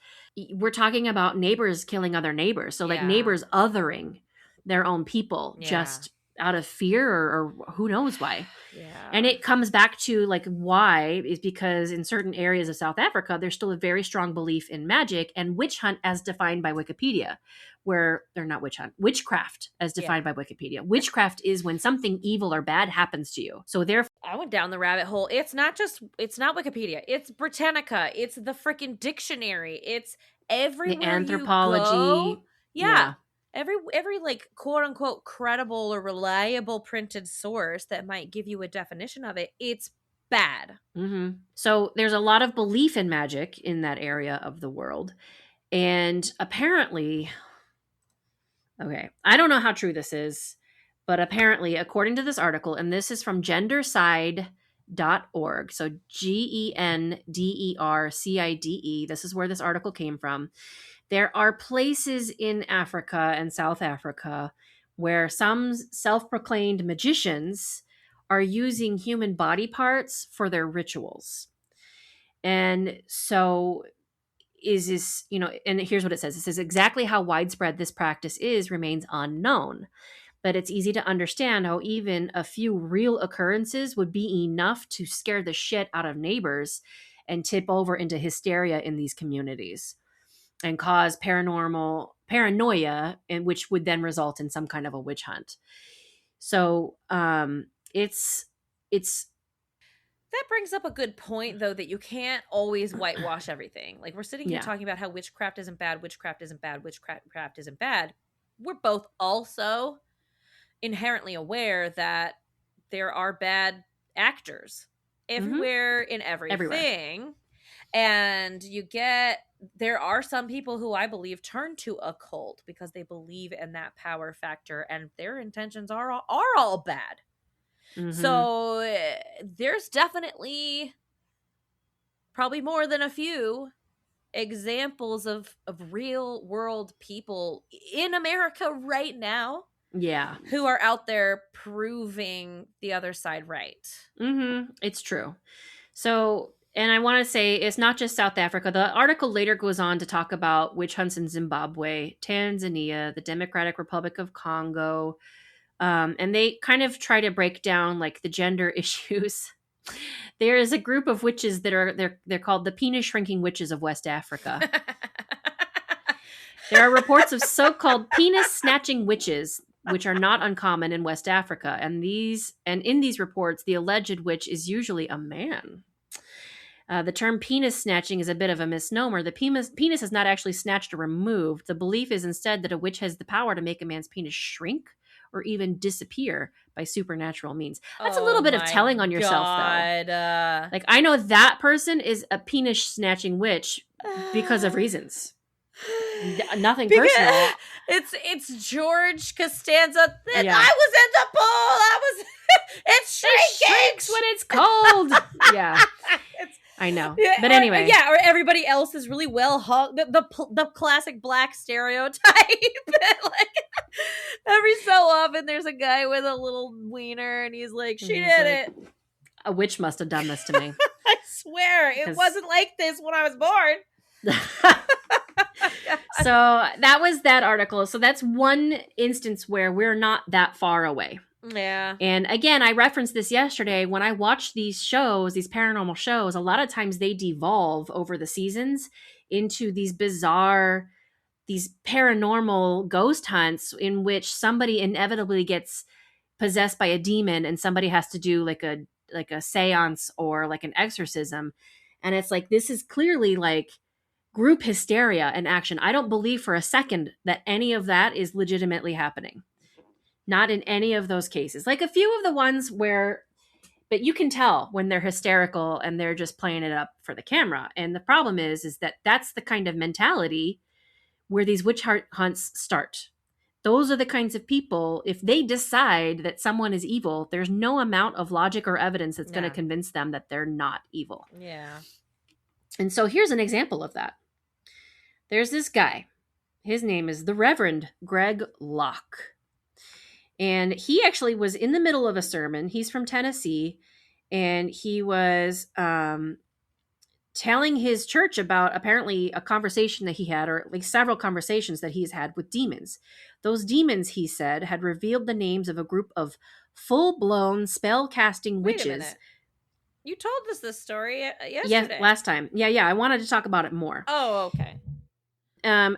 we're talking about neighbors killing other neighbors. So like neighbors othering their own people just out of fear or who knows why. And it comes back to like why is because in certain areas of South Africa, there's still a very strong belief in magic and witch hunt as defined by Wikipedia, where they're not witch hunt, witchcraft as defined by Wikipedia. Witchcraft is when something evil or bad happens to you. So therefore, I went down the rabbit hole. It's not Wikipedia. It's Britannica. It's the freaking dictionary. It's everywhere the anthropology. You go. Yeah. Every like quote unquote credible or reliable printed source that might give you a definition of it, it's bad. Mm-hmm. So there's a lot of belief in magic in that area of the world. And apparently, okay, I don't know how true this is, but apparently, according to this article, and this is from gendercide.org, so GENDERCIDE, this is where this article came from. There are places in Africa and South Africa where some self-proclaimed magicians are using human body parts for their rituals. And so is, and here's what it says. It says exactly how widespread this practice is remains unknown, but it's easy to understand how even a few real occurrences would be enough to scare the shit out of neighbors and tip over into hysteria in these communities and cause paranoia, and which would then result in some kind of a witch hunt. So it's that brings up a good point, though, that you can't always whitewash everything. Like, we're sitting here talking about how witchcraft isn't bad, witchcraft isn't bad, witchcraft isn't bad. We're both also inherently aware that there are bad actors everywhere in everything. Everywhere. And there are some people who I believe turn to occult because they believe in that power factor, and their intentions are all bad. Mm-hmm. So there's definitely probably more than a few examples of real world people in America right now. Yeah. Who are out there proving the other side right. Mm-hmm. It's true. So, and I want to say it's not just South Africa. The article later goes on to talk about witch hunts in Zimbabwe, Tanzania, the Democratic Republic of Congo. And they kind of try to break down like the gender issues. There is a group of witches that they're called the penis shrinking witches of West Africa. There are reports of so-called penis snatching witches, which are not uncommon in West Africa. And in these reports, the alleged witch is usually a man. The term penis snatching is a bit of a misnomer. The penis is not actually snatched or removed. The belief is instead that a witch has the power to make a man's penis shrink or even disappear by supernatural means. That's a little bit of telling on yourself, though. Like, I know that person is a penis snatching witch because of reasons. Nothing personal. It's George Costanza. Yeah. I was in the pool. It shrinks when it's cold. Yeah. I know. Yeah, but anyway. Or everybody else is really well hung. The classic black stereotype. Like, every so often there's a guy with a little wiener and he's like, she did it. A witch must have done this to me. I swear. It wasn't like this when I was born. So that was that article. So that's one instance where we're not that far away. Yeah. And again, I referenced this yesterday. When I watch these shows, these paranormal shows, a lot of times they devolve over the seasons into these bizarre, these paranormal ghost hunts in which somebody inevitably gets possessed by a demon and somebody has to do like a seance or like an exorcism. And it's like, this is clearly like group hysteria in action. I don't believe for a second that any of that is legitimately happening. Not in any of those cases. Like a few of the ones where, but you can tell when they're hysterical and they're just playing it up for the camera. And the problem is that that's the kind of mentality where these witch hunts start. Those are the kinds of people, if they decide that someone is evil, there's no amount of logic or evidence that's going to convince them that they're not evil. Yeah. And so here's an example of that. There's this guy. His name is the Reverend Greg Locke. And he actually was in the middle of a sermon. He's from Tennessee. And he was telling his church about apparently a conversation that he had, or at least several conversations that he's had with demons. Those demons, he said, had revealed the names of a group of full-blown spell-casting witches. Wait a minute. You told us this story yesterday. Yeah, last time. Yeah. I wanted to talk about it more. Oh, okay.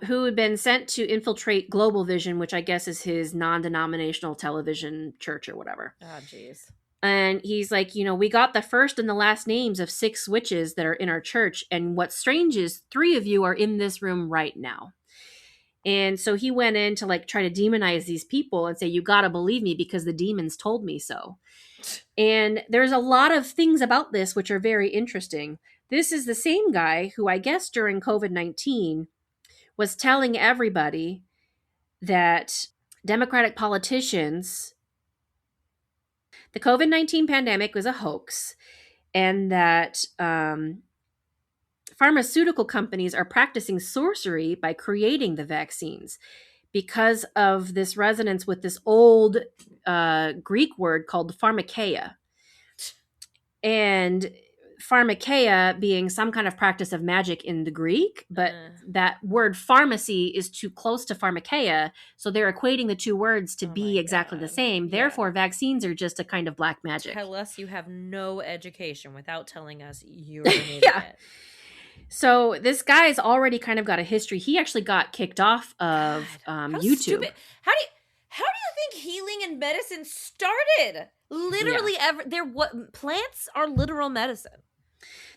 Who had been sent to infiltrate Global Vision, which I guess is his non-denominational television church or whatever. Oh, jeez. And he's like, we got the first and the last names of 6 witches that are in our church. And what's strange is 3 of you are in this room right now. And so he went in to like try to demonize these people and say, you got to believe me because the demons told me so. And there's a lot of things about this which are very interesting. This is the same guy who I guess during COVID-19 was telling everybody that Democratic politicians, the COVID-19 pandemic was a hoax, and that pharmaceutical companies are practicing sorcery by creating the vaccines because of this resonance with this old Greek word called pharmakeia. And pharmakeia being some kind of practice of magic in the Greek, but that word pharmacy is too close to pharmakeia, so they're equating the two words to be exactly the same. Therefore, vaccines are just a kind of black magic. Tell us you have no education without telling us you're an idiot. So this guy's already kind of got a history. He actually got kicked off of YouTube. Stupid. How do you think healing and medicine started? Literally, plants are literal medicine.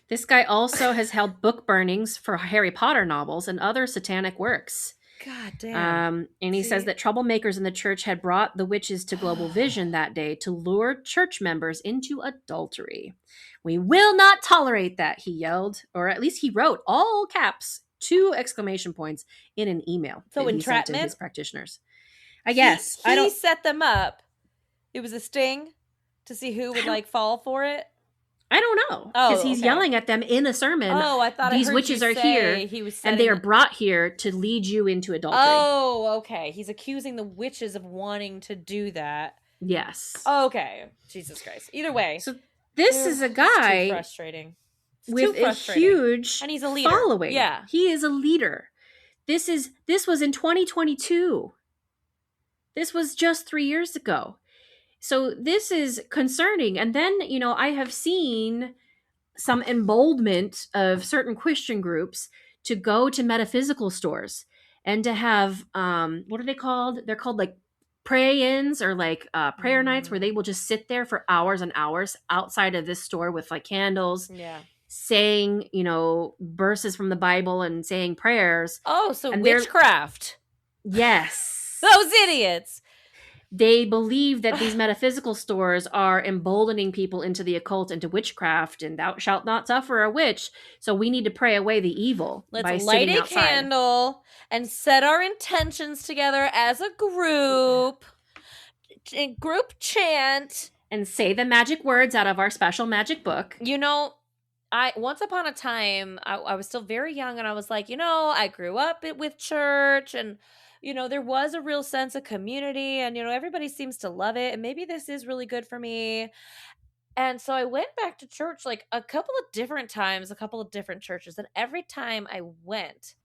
This guy also has held book burnings for Harry Potter novels and other satanic works. God damn. And he says that troublemakers in the church had brought the witches to global vision that day to lure church members into adultery. We will not tolerate that, he yelled, or at least he wrote, all caps, 2 exclamation points in an email. So that entrapment? he sent to his practitioners. I guess. He set them up. It was a sting to see who would fall for it. I don't know, because he's yelling at them in a sermon. Oh, I thought these witches are here, and they are brought here to lead you into adultery. Oh, okay. He's accusing the witches of wanting to do that. Yes. Okay. Jesus Christ. Either way, so this is a guy too frustrating. With a huge and he's a leader. Following. Yeah, he is a leader. This was in 2022. This was just 3 years ago. So this is concerning. And then, I have seen some emboldenment of certain Christian groups to go to metaphysical stores and to have, what are they called? They're called pray-ins or prayer nights, where they will just sit there for hours and hours outside of this store with candles. Yeah. Saying, verses from the Bible and saying prayers. Oh, so and witchcraft. Yes. Those idiots. They believe that these metaphysical stores are emboldening people into the occult, into witchcraft, and thou shalt not suffer a witch. So we need to pray away the evil. Let's light a candle and set our intentions together as a group. Group chant. And say the magic words out of our special magic book. Once upon a time, I was still very young, and I was like, I grew up with church, and there was a real sense of community, and, everybody seems to love it, and maybe this is really good for me. And so I went back to church a couple of different times, a couple of different churches, and every time I went,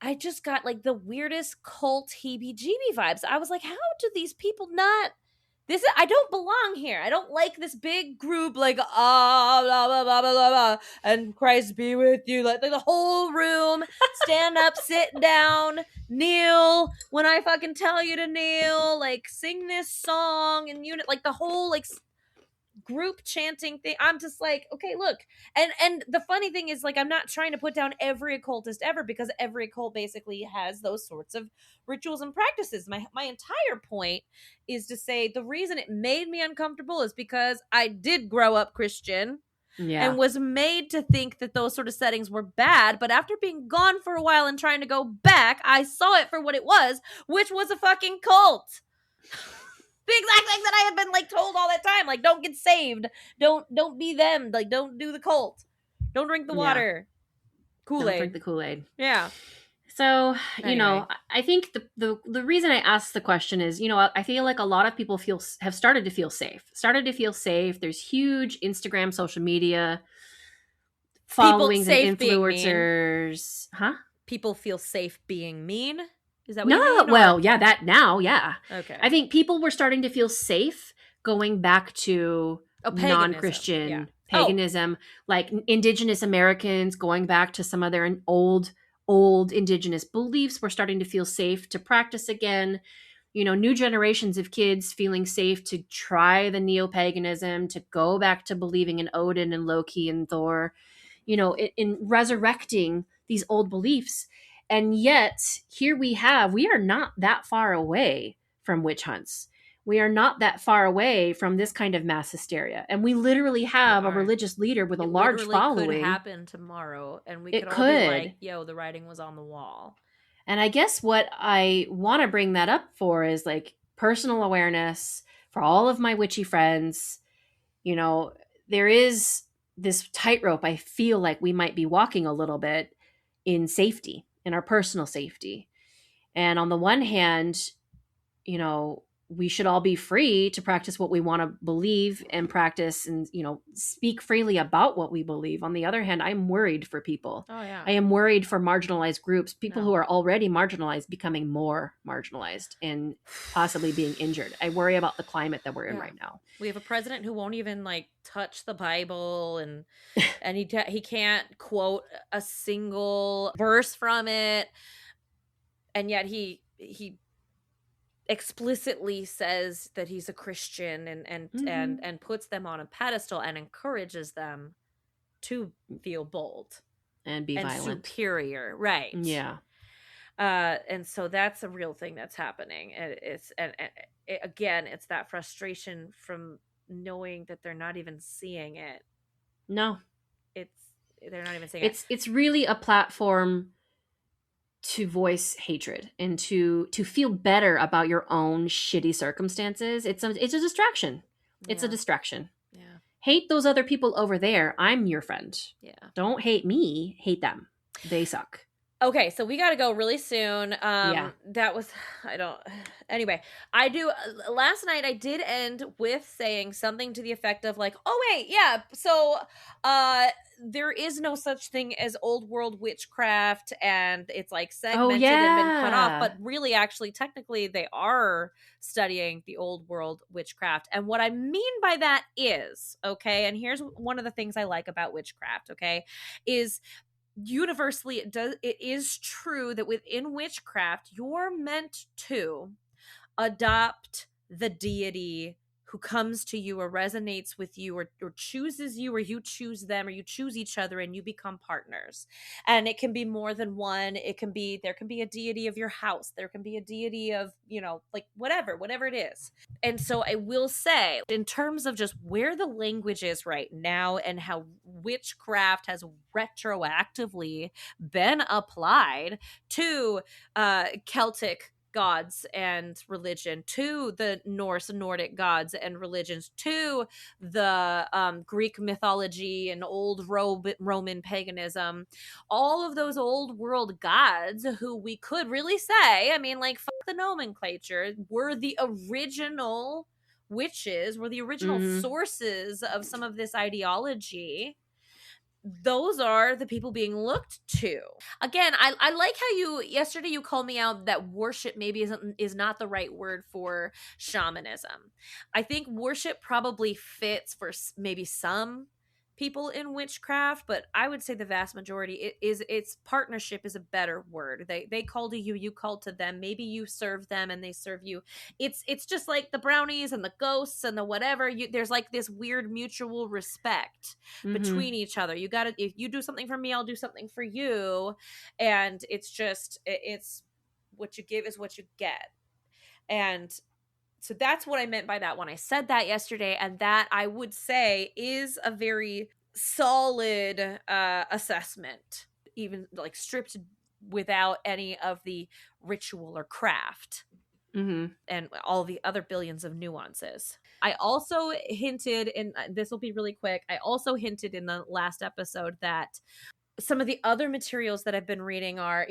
I just got the weirdest cult heebie-jeebie vibes. I was like, how do these people not... I don't belong here. I don't like this big group, blah, blah, blah, blah, blah, blah, and Christ be with you. The whole room, stand up, sit down, kneel when I fucking tell you to kneel, sing this song and unit, the whole, group chanting thing. I'm just okay, look. And the funny thing is, I'm not trying to put down every occultist ever, because every occult basically has those sorts of rituals and practices. My entire point is to say the reason it made me uncomfortable is because I did grow up Christian and was made to think that those sort of settings were bad. But after being gone for a while and trying to go back, I saw it for what it was, which was a fucking cult. The exact thing that I had been told all that time, don't get saved, don't be them, don't do the cult, don't drink the water, Kool-Aid. Don't drink the Kool-Aid. Yeah. So anyway. I think the reason I asked the question is, I feel like a lot of people have started to feel safe. There's huge Instagram, social media followings and influencers. Huh? People feel safe being mean. Is that what you mean? Well, yeah, that now, yeah. Okay. I think people were starting to feel safe going back to non-Christian paganism, indigenous Americans going back to some of their old indigenous beliefs were starting to feel safe to practice again. New generations of kids feeling safe to try the neo-paganism, to go back to believing in Odin and Loki and Thor, in resurrecting these old beliefs. And yet, here we are not that far away from witch hunts. We are not that far away from this kind of mass hysteria. And we literally have a religious leader with a large following. It could happen tomorrow, and we could all be like, yo, the writing was on the wall. And I guess what I want to bring that up for is personal awareness for all of my witchy friends. There is this tightrope I feel like we might be walking a little bit in safety. In our personal safety. And on the one hand, we should all be free to practice what we want to believe and practice and, speak freely about what we believe. On the other hand, I'm worried for people. Oh, yeah. I am worried for marginalized groups, people No. who are already marginalized becoming more marginalized and possibly being injured. I worry about the climate that we're in right now. We have a president who won't even like touch the Bible, and he can't quote a single verse from it, and yet he explicitly says that he's a Christian and puts them on a pedestal and encourages them to feel bold and be violent, superior, right? Yeah. And so that's a real thing that's happening. Again, it's that frustration from knowing that they're not even seeing it. No, they're not even seeing it. It's really a platform to voice hatred and to feel better about your own shitty circumstances. It's a distraction. It's a distraction. Yeah. Hate those other people over there. I'm your friend. Yeah. Don't hate me. Hate them. They suck. Okay, so we got to go really soon. Yeah. That was, anyway, last night I did end with saying something to the effect of like, oh wait, yeah, so, there is no such thing as old world witchcraft, and it's like segmented and been cut off, but really actually technically they are studying the old world witchcraft. And what I mean by that is, okay, and here's one of the things I like about witchcraft, okay, is universally it is true that within witchcraft you're meant to adopt the deity who comes to you or resonates with you or chooses you, or you choose them, or you choose each other and you become partners. And it can be more than one. There can be a deity of your house, there can be a deity of, like whatever it is. And so I will say, in terms of just where the language is right now and how witchcraft has retroactively been applied to Celtic gods and religion, to the Nordic gods and religions, to the Greek mythology and old Roman paganism, all of those old world gods who we could really say, I mean, like, fuck the nomenclature, were the original witches, were the original sources of some of this ideology. Those are the people being looked to. Again, I like how yesterday you called me out that worship maybe is not the right word for shamanism. I think worship probably fits for maybe some people in witchcraft, but I would say the vast majority it's partnership is a better word. They call to you, you call to them. Maybe you serve them and they serve you. It's just like the brownies and the ghosts and the whatever. There's like this weird mutual respect between each other. You gotta, if you do something for me, I'll do something for you, and it's what you give is what you get. And so that's what I meant by that when I said that yesterday, and that I would say is a very solid assessment, even like stripped without any of the ritual or craft and all the other billions of nuances. I also hinted, and this will be really quick, I also hinted in the last episode that some of the other materials that I've been reading are,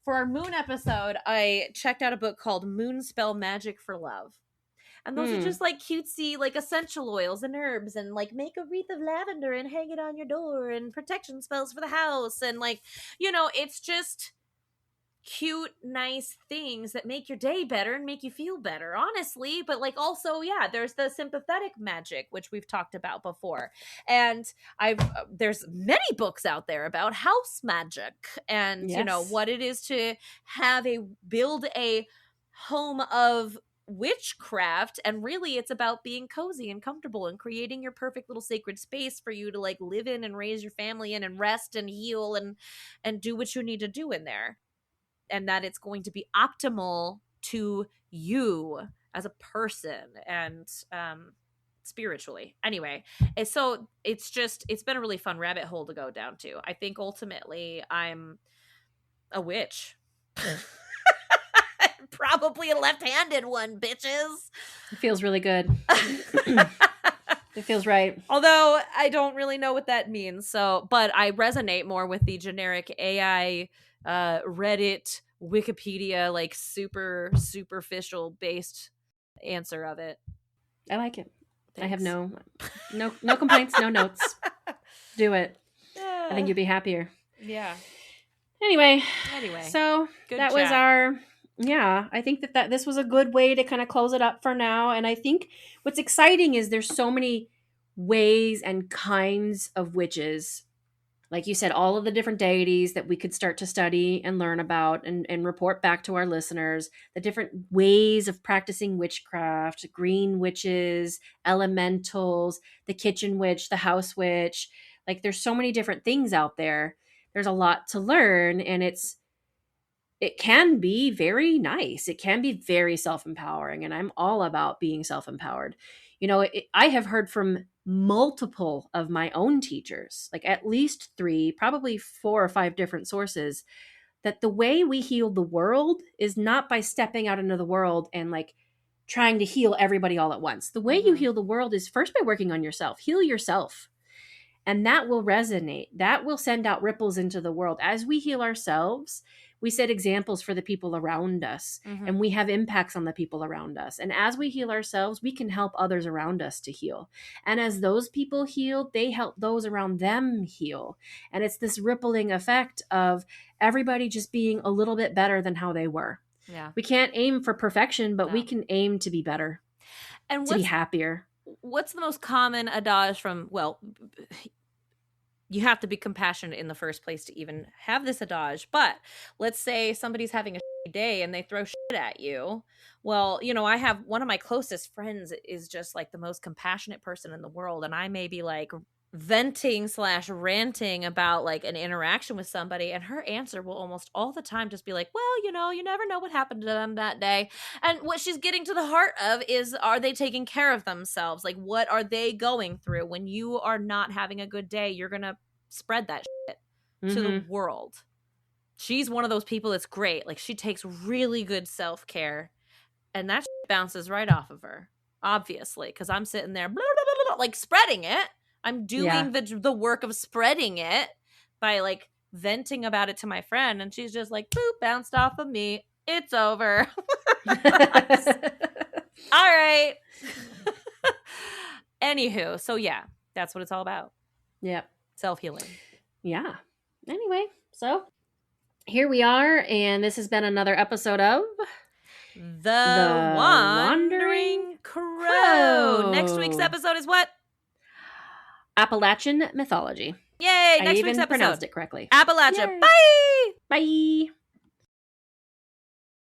for our moon episode, I checked out a book called Moonspell Magic for Love. And those are just like cutesy, like essential oils and herbs, and like make a wreath of lavender and hang it on your door, and protection spells for the house. And like, it's just cute, nice things that make your day better and make you feel better, honestly. But like also, yeah, there's the sympathetic magic, which we've talked about before. And there's many books out there about house magic and, what it is to build a home of witchcraft. And really it's about being cozy and comfortable and creating your perfect little sacred space for you to like live in and raise your family in and rest and heal and do what you need to do in there, and that it's going to be optimal to you as a person and spiritually. Anyway, so it's been a really fun rabbit hole to go down to. I think ultimately I'm a witch. Probably a left-handed one, bitches. It feels really good. It feels right. Although I don't really know what that means. But I resonate more with the generic AI, Reddit, Wikipedia, like super superficial based answer of it. I like it. Thanks. I have no complaints, no notes. Do it. I think you'd be happier. Yeah. Anyway, so good that chat. Was our, I think that this was a good way to kind of close it up for now. And I think what's exciting is there's so many ways and kinds of witches. Like you said, all of the different deities that we could start to study and learn about and report back to our listeners, the different ways of practicing witchcraft, green witches, elementals, the kitchen witch, the house witch. Like there's so many different things out there. There's a lot to learn, and it can be very nice. It can be very self-empowering, and I'm all about being self-empowered. You know, I have heard from multiple of my own teachers, like at least 3, probably 4 or 5 different sources, that the way we heal the world is not by stepping out into the world and like trying to heal everybody all at once. The way you heal the world is first by working on yourself. Heal yourself. And that will resonate. That will send out ripples into the world. As we heal ourselves, we set examples for the people around us, and we have impacts on the people around us. And as we heal ourselves, we can help others around us to heal. And as those people heal, they help those around them heal. And it's this rippling effect of everybody just being a little bit better than how they were. Yeah. We can't aim for perfection, but we can aim to be better and to be happier. What's the most common adage from, well, you have to be compassionate in the first place to even have this adage, but let's say somebody's having a shitty day and they throw shit at you. Well, you know, I have one of my closest friends is just like the most compassionate person in the world, and I may be like venting/ranting about like an interaction with somebody, and her answer will almost all the time just be like, well, you know, you never know what happened to them that day. And what she's getting to the heart of is, are they taking care of themselves? Like, what are they going through? When you are not having a good day, you're gonna spread that shit to the world. She's one of those people that's great. Like, she takes really good self-care, and that shit bounces right off of her, obviously, because I'm sitting there blah, blah, blah, blah, like spreading it. I'm doing the work of spreading it by like venting about it to my friend, and she's just like, boop, bounced off of me. It's over. All right. Anywho, so yeah, that's what it's all about. Yep. Self-healing. Yeah. Anyway, so here we are, and this has been another episode of The Wandering Crow. Next week's episode is what? Appalachian mythology. Yay! Next week's episode. I even pronounced it correctly. Appalachia. Yay. Bye! Bye!